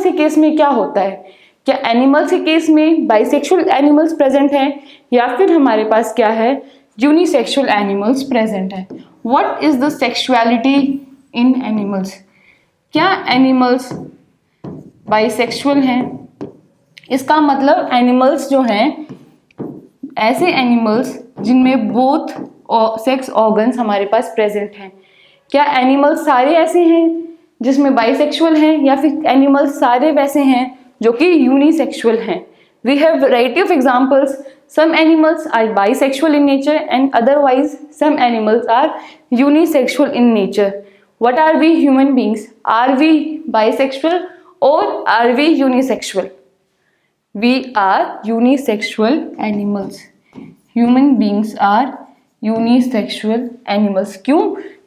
के केस में क्या होता है, क्या एनिमल्स के केस में बाइसेक्सुअल एनिमल्स प्रेजेंट हैं या फिर हमारे पास क्या है, यूनिसेक्सुअल एनिमल्स प्रेजेंट है। What is the sexuality in animals, क्या एनिमल्स बाइसेक्सुअल हैं? इसका मतलब एनिमल्स जो हैं, ऐसे एनिमल्स जिनमें बोथ सेक्स ऑर्गन्स हमारे पास प्रेजेंट हैं, क्या एनिमल्स सारे ऐसे हैं जिसमें बाइसेक्सुअल हैं या फिर एनिमल्स सारे वैसे हैं जो कि यूनिसेक्सुअल हैं? We have variety of examples, some animals are bisexual in nature and otherwise some animals are unisexual in nature. What are we human beings, are we bisexual और are we unisexual? We are unisexual animals. Human beings are unisexual animals. क्यों?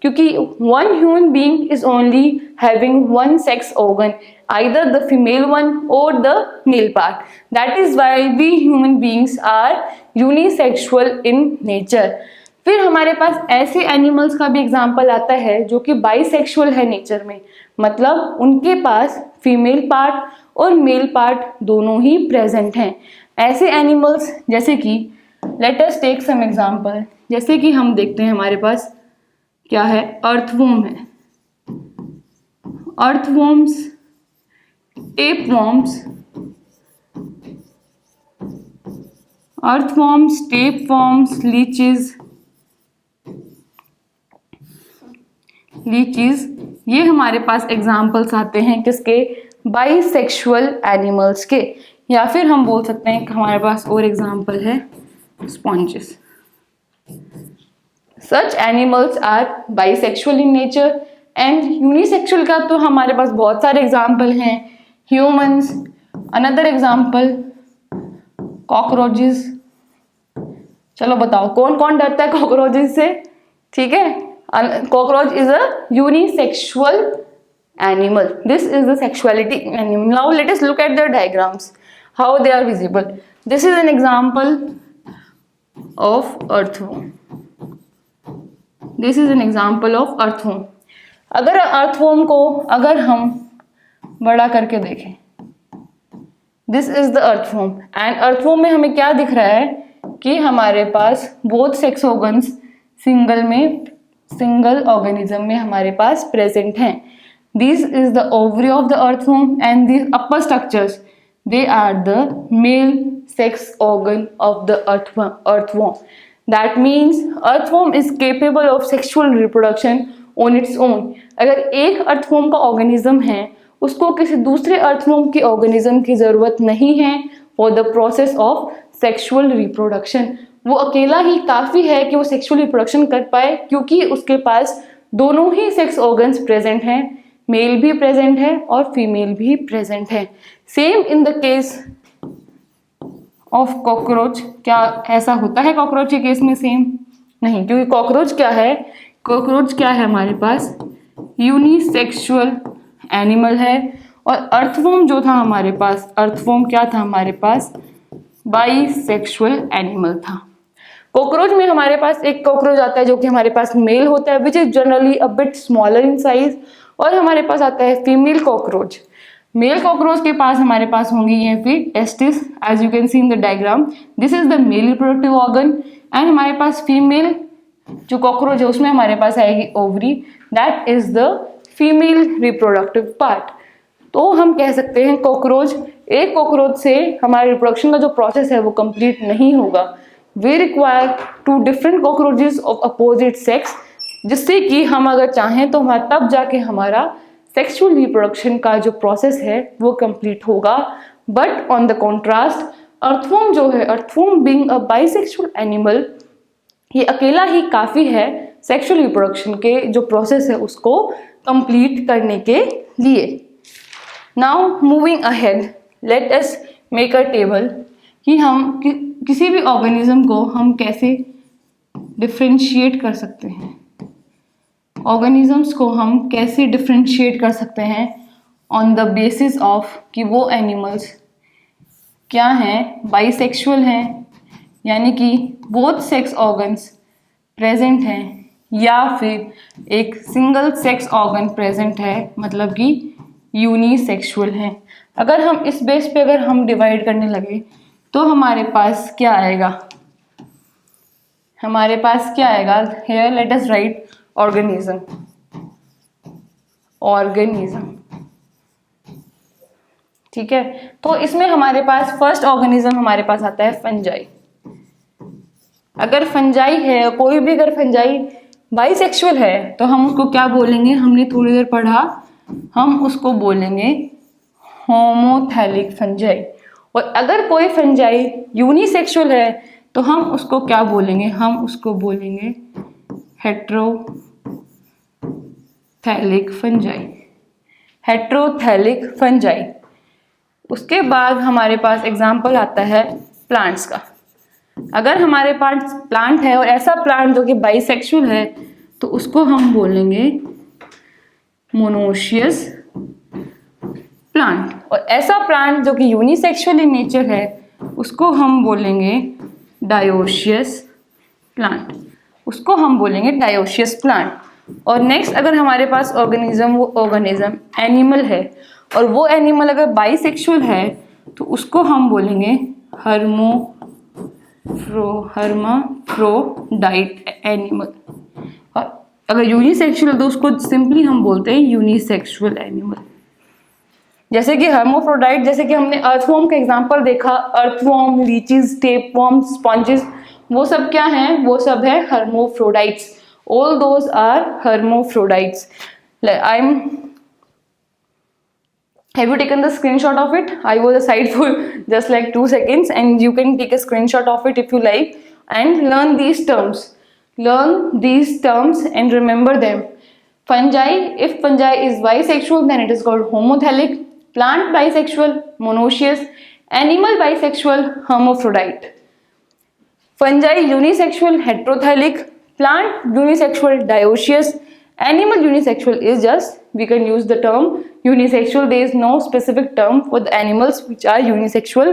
क्योंकि one human being is only having one sex organ, either the female one or the male part. That is why we human beings are unisexual in nature. फिर हमारे पास ऐसे animals का भी example आता है जो कि बाइसेक्सुअल है नेचर में, मतलब उनके पास फीमेल पार्ट और मेल पार्ट दोनों ही प्रेजेंट हैं। ऐसे एनिमल्स जैसे कि let us take some example, जैसे कि हम देखते हैं हमारे पास क्या है, अर्थवॉर्म है, अर्थवॉर्म्स, टेपवॉर्म्स, अर्थवॉर्म्स, टेपवॉर्म्स, लीचेस, ये हमारे पास एग्जाम्पल्स आते हैं किसके, बाइसेक्सुअल एनिमल्स के। या फिर हम बोल सकते हैं कि हमारे पास और एग्जाम्पल है sponges. Such animals are bisexual in nature and unisexual का तो हमारे पास बहुत सारे एग्जाम्पल हैं, ह्यूमंस, अनदर एग्जाम्पल कॉकरोचेस। चलो बताओ कौन कौन डरता है कॉकरोचेस से? ठीक है, cockroach is a unisexual animal. This is the sexuality animal. Now let us look at the diagrams, how they are visible. This is an example of earthworm. This is an example of earthworm. अगर earthworm को अगर हम बड़ा करके देखें, this is the earthworm and earthworm में हमें क्या दिख रहा है कि हमारे पास both sex organs single organism में हमारे पास प्रेजेंट हैं। This is the ovary of the earthworm and this upper structures, they are the male sex organ of the earthworm. That means earthworm is capable of sexual reproduction on its own. अगर एक earthworm का organism है, उसको किसी दूसरे earthworm के organism की जरूरत नहीं है for the process of sexual reproduction. वो अकेला ही काफ़ी है कि वो सेक्सुअल रिप्रोडक्शन कर पाए, क्योंकि उसके पास दोनों ही सेक्स ऑर्गन्स प्रेजेंट हैं, मेल भी प्रेजेंट है और फीमेल भी प्रेजेंट है। Same in the case of cockroach. क्या ऐसा होता है कॉकरोच के केस में? सेम नहीं, क्योंकि कॉकरोच क्या है हमारे पास यूनिसेक्सुअल एनिमल है, और अर्थवॉर्म जो था हमारे पास, अर्थवॉर्म क्या था हमारे पास, बाइसेक्सुअल एनिमल था। कॉकरोच में हमारे पास एक कॉकरोच आता है जो कि हमारे पास मेल होता है, which is generally a bit smaller in size, और हमारे पास आता है फीमेल कॉकरोच। मेल कॉकरोच के पास हमारे पास होंगी ये फिर testis, as you can see in the diagram, this is the male reproductive organ, and हमारे पास फीमेल जो कॉकरोच है उसमें हमारे पास आएगी ovary, that is the female reproductive part. तो हम कह सकते हैं एक कॉकरोच से हमारे रिप्रोडक्शन का जो प्रोसेस है वो कंप्लीट नहीं होगा। We require 2 different cockroaches of opposite sex, जिससे कि हम अगर चाहें तो हमारा तब जाके हमारा सेक्सुअल रिप्रोडक्शन का जो प्रोसेस है वो कंप्लीट होगा। But on the contrast earthworm जो है, earthworm being a bisexual animal, ये अकेला ही काफ़ी है सेक्सुअल रिप्रोडक्शन के जो प्रोसेस है उसको कंप्लीट करने के लिए। Now moving ahead, let us make a table कि हम किसी भी ऑर्गेनिज्म को हम कैसे डिफ्रेंशिएट कर सकते हैं, ऑर्गेनिजम्स को हम कैसे डिफ्रेंशिएट कर सकते हैं ऑन द बेसिस ऑफ कि वो एनिमल्स क्या हैं, बाइसेक्सुअल हैं, यानी कि बोथ सेक्स ऑर्गन्स प्रेजेंट हैं, या फिर एक सिंगल सेक्स ऑर्गन प्रेजेंट है, मतलब कि यूनिसेक्सुअल हैं। अगर हम इस बेस पे अगर हम डिवाइड करने लगे तो हमारे पास क्या आएगा, हमारे पास क्या आएगा, here let us right organism, organism, ठीक है। तो इसमें हमारे पास फर्स्ट ऑर्गेनिज्म हमारे पास आता है फंजाई। अगर फंजाई है, कोई भी अगर फंजाई बाइसेक्सुअल है तो हम उसको क्या बोलेंगे, हमने थोड़ी देर पढ़ा, हम उसको बोलेंगे होमोथैलिक फंजाई। और अगर कोई फंजाई यूनिसेक्सुअल है तो हम उसको क्या बोलेंगे, हम उसको बोलेंगे हेट्रोथैलिक फंजाई, हेट्रोथैलिक फंजाई। उसके बाद हमारे पास एग्जाम्पल आता है प्लांट्स का। अगर हमारे पास प्लांट है और ऐसा प्लांट जो कि बाइसेक्सुअल है तो उसको हम बोलेंगे मोनोशियस प्लांट, और ऐसा प्लांट जो कि यूनिसेक्सुअल इन नेचर है उसको हम बोलेंगे डायोशियस प्लांट, उसको हम बोलेंगे डायोशियस प्लांट। और नेक्स्ट अगर हमारे पास ऑर्गेनिज्म, वो ऑर्गेनिज्म एनिमल है और वो एनिमल अगर बाइसेक्सुअल है तो उसको हम बोलेंगे हर्माफ्रोडाइट एनिमल। और अगर यूनिसेक्सुअल तो उसको सिंपली हम बोलते हैं यूनिसेक्सुअल एनिमल। जैसे कि हर्माफ्रोडाइट, जैसे कि हमने अर्थवॉर्म का एग्जांपल देखा, अर्थवॉर्म, लीचीज, टेपवॉर्म, स्पॉन्जेस, वो सब क्या हैं, वो सब है hermaphrodites. All those are hermaphrodites. Have you taken the screenshot of it? I was aside for just like 2 seconds and you can take a screenshot of it if you like and learn these terms. Learn these terms and remember them. Fungi, if fungi is bisexual then it is called homothelic, plant bisexual, monoecious, animal bisexual, hermaphrodite. Fungi unisexual, heterothelic, plant unisexual, dioecious, animal unisexual is just, we can use the term unisexual. There is no specific term for the animals which are unisexual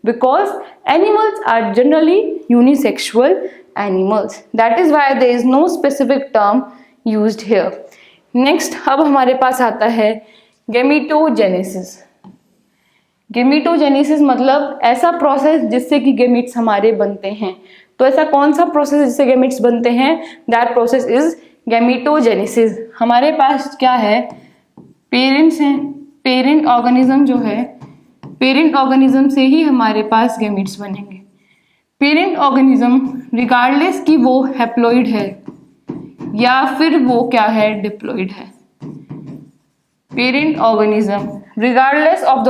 because animals are generally unisexual animals. That is why there is no specific term used here. Next, अब हमारे पास आता है gametogenesis. Gametogenesis मतलब ऐसा process जिससे कि gametes हमारे बनते हैं। तो ऐसा कौन सा प्रोसेस जिससे गेमिट्स बनते हैं, दैट प्रोसेस इज गेमिटोजेनेसिस। हमारे पास क्या है, पेरेंट्स हैं, पेरेंट ऑर्गेनिज्म जो है, पेरेंट ऑर्गेनिज्म से ही हमारे पास गेमिट्स बनेंगे। पेरेंट ऑर्गेनिज्म रिगार्डलेस कि वो हैप्लॉइड है या फिर वो क्या है, डिप्लॉइड है। Parent organism regardless of the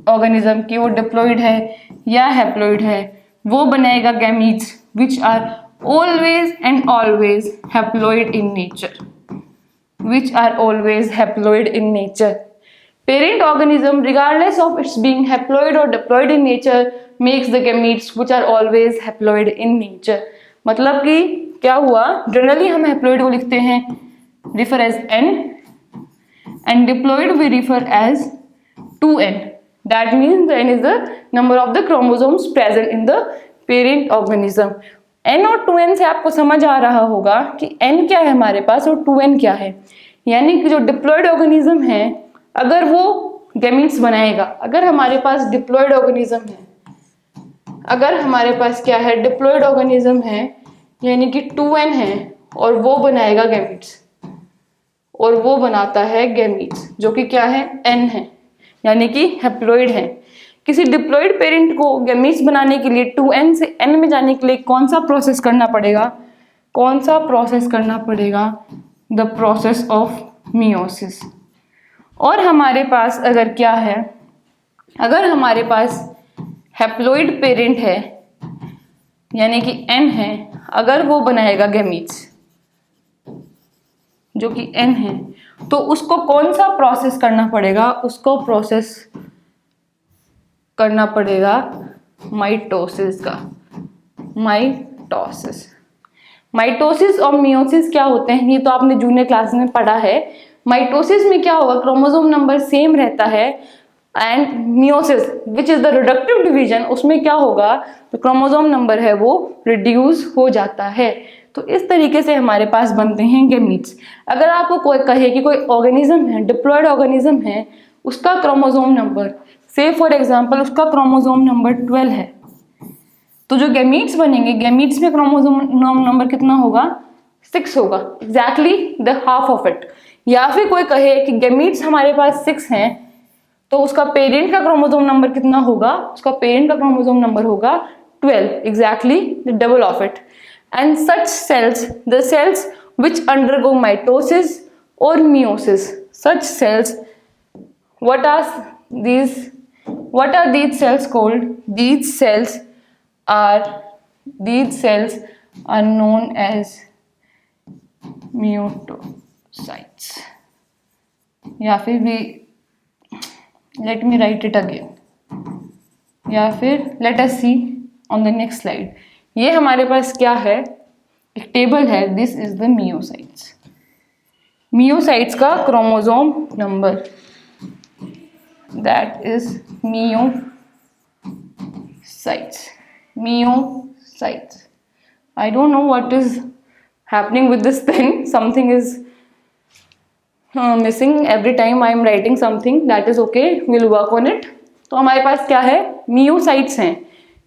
organism कि वो डिप्लॉइड है या हैप्लॉइड है, वो बनाएगा gametes which are always and always haploid in nature, which are always haploid in nature. Parent organism regardless of its being haploid or diploid in nature makes the gametes which are always haploid in nature. मतलब कि क्या हुआ, generally हम haploid को लिखते हैं refer as n and diploid we refer as 2n. That means the n is the number of the chromosomes present in the parent organism. n और 2n से आपको समझ आ रहा होगा कि n क्या है हमारे पास और 2n क्या है। यानी कि जो डिप्लॉइड ऑर्गेनिज्म है अगर वो गैमीट्स बनाएगा, अगर हमारे पास डिप्लॉइड ऑर्गेनिज्म है, अगर हमारे पास क्या है, डिप्लॉइड ऑर्गेनिज्म है यानी कि 2n है और वो बनाएगा गैमीट्स, और वो बनाता है गैमीट्स जो कि क्या है, n है यानी कि हैप्लॉइड है। किसी डिप्लॉइड पेरेंट को गैमीट्स बनाने के लिए 2n से n में जाने के लिए कौन सा प्रोसेस करना पड़ेगा, कौन सा प्रोसेस करना पड़ेगा, द प्रोसेस ऑफ मियोसिस। और हमारे पास अगर क्या है, अगर हमारे पास हैप्लॉइड पेरेंट है यानी कि n है, अगर वो बनाएगा गैमीट्स जो कि n है तो उसको कौन सा प्रोसेस करना पड़ेगा, उसको प्रोसेस करना पड़ेगा माइटोसिस का। माइटोसिस और मियोसिस क्या होते हैं ये तो आपने जूनियर क्लास में पढ़ा है। माइटोसिस में क्या होगा, क्रोमोसोम नंबर सेम रहता है, and meiosis which is the reductive division, उसमें क्या होगा, तो क्रोमोसोम नंबर है वो रिड्यूस हो जाता है। तो इस तरीके से हमारे पास बनते हैं गैमीट्स। अगर आपको कोई कहे कि कोई ऑर्गेनिज्म है, डिप्लॉयड ऑर्गेनिज्म है, उसका क्रोमोसोम नंबर, से फॉर एग्जांपल उसका क्रोमोसोम नंबर 12 है, तो जो गैमीट्स बनेंगे, गैमीट्स में क्रोमोसोम नंबर कितना होगा? 6 होगा, exactly the half of it. या फिर कोई कहे कि गैमीट्स हमारे पास 6 हैं, तो उसका पेरेंट का क्रोमोसोम नंबर कितना होगा? उसका पेरेंट का क्रोमोसोम नंबर होगा 12, exactly the double of it. And such cells, the cells which undergo mitosis और meiosis, such cells, what are these cells called? These cells are known as myocytes. या फिर भी let me write it again, या फिर let us see on the next slide. ये हमारे पास क्या है? एक टेबल है, this is the myocytes. myocytes का chromosome number, that is myocytes. I don't know what is happening with this pen. Something is missing every time I am writing something. That is okay, we'll work on it. तो हमारे पास क्या है? Myocytes हैं।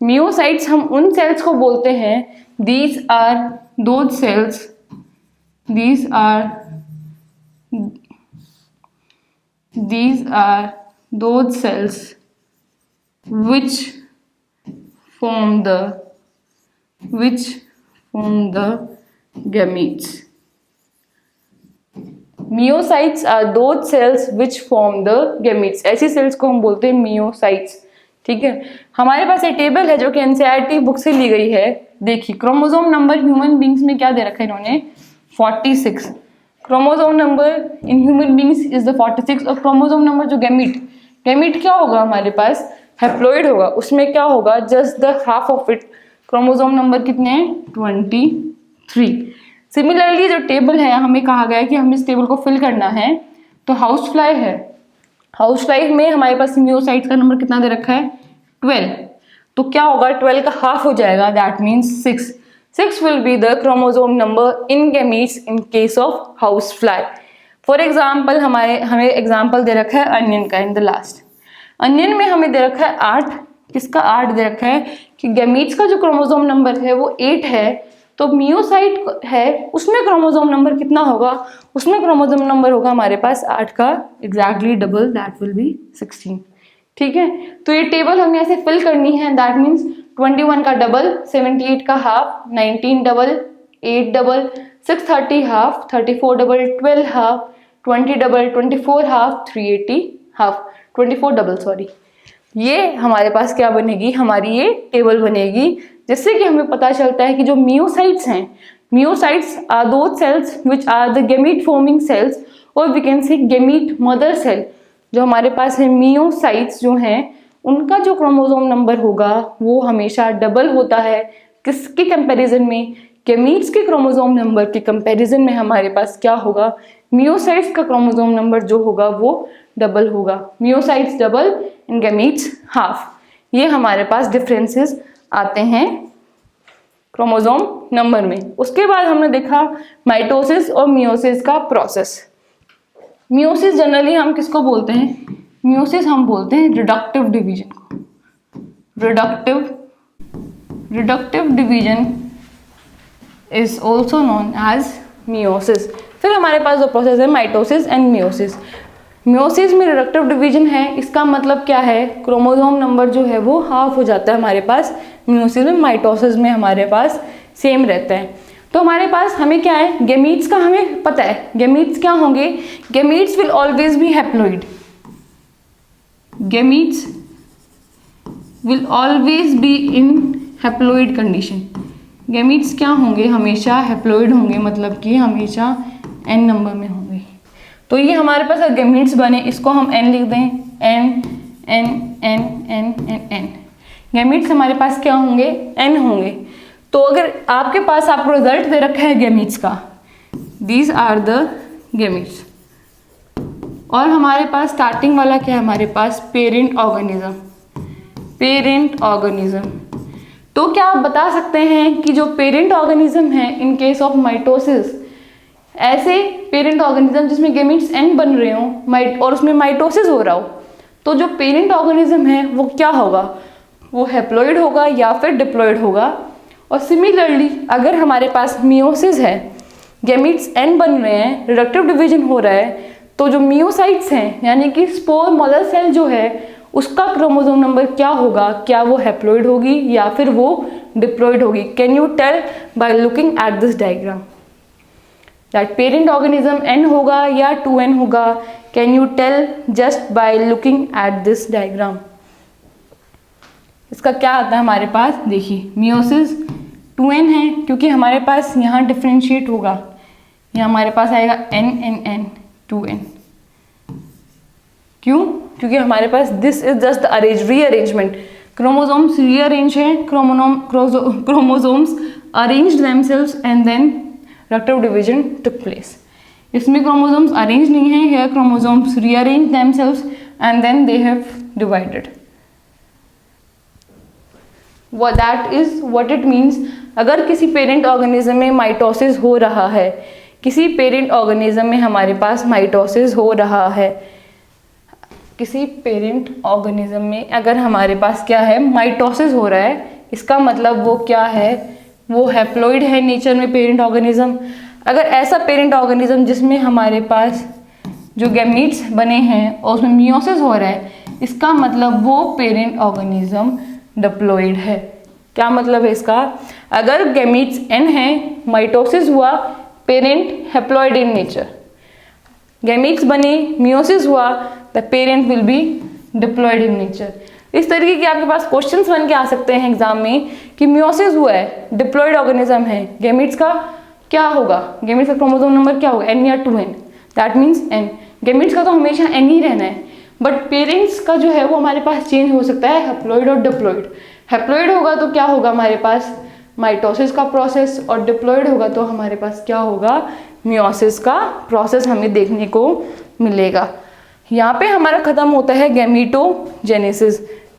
Myocytes हम उन sales को बोलते हैं, these are those cells which form the gametes. Myocytes are those cells which form the gametes. ऐसी सेल्स को हम बोलते हैं मियोसाइट्स। ठीक है, हमारे पास एक टेबल है जो कि एनसीईआरटी बुक से ली गई है। देखिए, क्रोमोसोम नंबर ह्यूमन बींग्स में क्या दे रखा है इन्होंने? 46। Chromosome number in human beings is the 46। और क्रोमोसोम नंबर जो गैमीट क्या होगा हमारे पास? हैप्लॉइड होगा। उसमें क्या होगा? Just the half of it. Chromosome number कितने हैं? 23। सिमिलरली जो टेबल है, हमें कहा गया है कि हमें इस टेबल को फिल करना है। तो हाउस फ्लाई है, हाउस फ्लाई में हमारे पास मियोसाइट्स का नंबर कितना दे रखा है? 12। तो क्या होगा? 12 का हाफ हो जाएगा, that means 6। 6 will be the chromosome number in gametes in case of housefly. For example, हमें एग्जाम्पल दे रखा है अनियन का इन द लास्ट। अनियन में हमें दे रखा है 8। किसका 8 दे रखा है? कि गैमीट्स का जो क्रोमोसोम नंबर है वो 8 है, तो मियोसाइट है उसमें क्रोमोसोम नंबर कितना होगा? उसमें क्रोमोसोम नंबर होगा हमारे पास 8 का exactly double, that will be 16। ठीक है, तो ये टेबल हमें ऐसे फिल करनी है। दैट मीन्स 21 का डबल, 78 का half, 19 double, 8 double, 630 half, 34 double, 12 half, 20 double, 24 half, 380 half, 24 double sorry. ये हमारे पास क्या बनेगी? हमारी ये टेबल बनेगी, जिससे कि हमें पता चलता है कि जो मियोसाइट्स हैं, meiocytes are those cells which are the gamete forming cells, और we can say gamete mother cell. जो हमारे पास है मियोसाइट्स जो हैं, उनका जो क्रोमोसोम नंबर होगा वो हमेशा डबल होता है। किसके कंपैरिजन में? गैमीट्स के क्रोमोसोम नंबर के कंपैरिजन में हमारे पास क्या होगा? मियोसाइट्स का क्रोमोसोम नंबर जो होगा वो डबल होगा। Myocytes double and gametes half. ये हमारे पास डिफरेंसेस आते हैं क्रोमोसोम नंबर में। उसके बाद हमने देखा माइटोसिस और मियोसिस का प्रोसेस। मियोसिस जनरली हम किसको बोलते हैं? मियोसिस हम बोलते हैं रिडक्टिव डिवीजन को। Reductive division is also known as meiosis. फिर हमारे पास जो प्रोसेस है माइटोसिस एंड मियोसिस। मियोसिस में रिडक्टिव डिवीजन है, इसका मतलब क्या है? क्रोमोसोम नंबर जो है वो हाफ हो जाता है हमारे पास मियोसिस में। माइटोसिस में हमारे पास सेम रहता है। तो हमारे पास हमें क्या है? गैमीट्स का हमें पता है। गैमीट्स क्या होंगे? Gametes will always be haploid. Gametes will always be in haploid condition. Gametes क्या होंगे? हमेशा हैप्लॉइड होंगे, मतलब कि हमेशा n नंबर में होंगे। तो ये हमारे पास अगर गैमीट्स बने, इसको हम n लिख दें, n n n n n n। Gametes हमारे पास क्या होंगे? n होंगे। तो अगर आपके पास आपको रिजल्ट दे रखा है गैमीट्स का, दीज आर द गैमीट्स, और हमारे पास स्टार्टिंग वाला क्या है? हमारे पास पेरेंट ऑर्गेनिज्म। तो क्या आप बता सकते हैं कि जो पेरेंट ऑर्गेनिज्म है इन केस ऑफ माइटोसिस, ऐसे पेरेंट ऑर्गेनिज्म जिसमें गेमीट्स एन बन रहे हो और उसमें माइटोसिस हो रहा हो, तो जो पेरेंट ऑर्गेनिज्म है वो क्या होगा, वो हैप्लॉइड होगा या फिर डिप्लॉइड होगा। और सिमिलरली अगर हमारे पास मियोसिस है, गेमीट्स एन बन रहे हैं, रिडक्टिव डिवीजन हो रहा है, तो जो मियोसाइट्स हैं यानी कि स्पोर मदर सेल जो है उसका क्रोमोसोम नंबर क्या होगा, क्या वो हैप्लॉइड होगी या फिर वो डिप्लॉइड होगी। Can you tell by looking at this diagram that parent organism n होगा या 2n होगा? Can you tell just by looking at this diagram. इसका क्या आता है हमारे पास, देखिए मियोसिस 2n है क्योंकि हमारे पास यहाँ डिफ्रेंशिएट होगा, यहाँ हमारे पास आएगा n 2n। क्यों? क्योंकि हमारे पास this is just rearrangement, chromosomes rearrange है, chromosomes arranged themselves and then reductive division took place. इसमें क्रोमोसोम्स अरेंज नहीं है, here chromosomes rearrange themselves and then they have divided. That is what it means. अगर किसी parent organism में mitosis हो रहा है, किसी पेरेंट ऑर्गेनिज्म में हमारे पास माइटोसिस हो रहा है, किसी पेरेंट ऑर्गेनिज्म में अगर हमारे पास क्या है, माइटोसिस हो रहा है, इसका मतलब वो क्या है, वो हैप्लॉइड है नेचर में पेरेंट ऑर्गेनिज्म। अगर ऐसा पेरेंट ऑर्गेनिज्म जिसमें हमारे पास जो गैमीट्स बने हैं और उसमें मियोसिस हो रहा है, इसका मतलब वो पेरेंट ऑर्गेनिज्म डिप्लॉइड है। क्या मतलब है इसका? अगर गैमीट्स एन है, माइटोसिस हुआ, parent haploid in nature, gametes बने, मियोसिस हुआ, the parent will be diploid in nature. इस तरीके के आपके पास क्वेश्चंस बन के आ सकते हैं एग्जाम में कि मियोसिस हुआ है, डिप्लॉइड ऑर्गेनिज्म है, गैमीट्स का क्या होगा, गैमीट्स का क्रोमोसोम नंबर क्या होगा, n या 2n, that means n। Gametes का तो हमेशा n ही रहना है, बट पेरेंट्स का जो है वो हमारे पास चेंज हो सकता है, हैप्लॉइड और डिप्लॉइड। हैप्लॉइड होगा तो क्या होगा हमारे पास, माइटोसिस का प्रोसेस, और डिप्लॉइड होगा तो हमारे पास क्या होगा, मियोसिस का प्रोसेस हमें देखने को मिलेगा। यहाँ पे हमारा खत्म होता है गैमीटोजेनेसिस।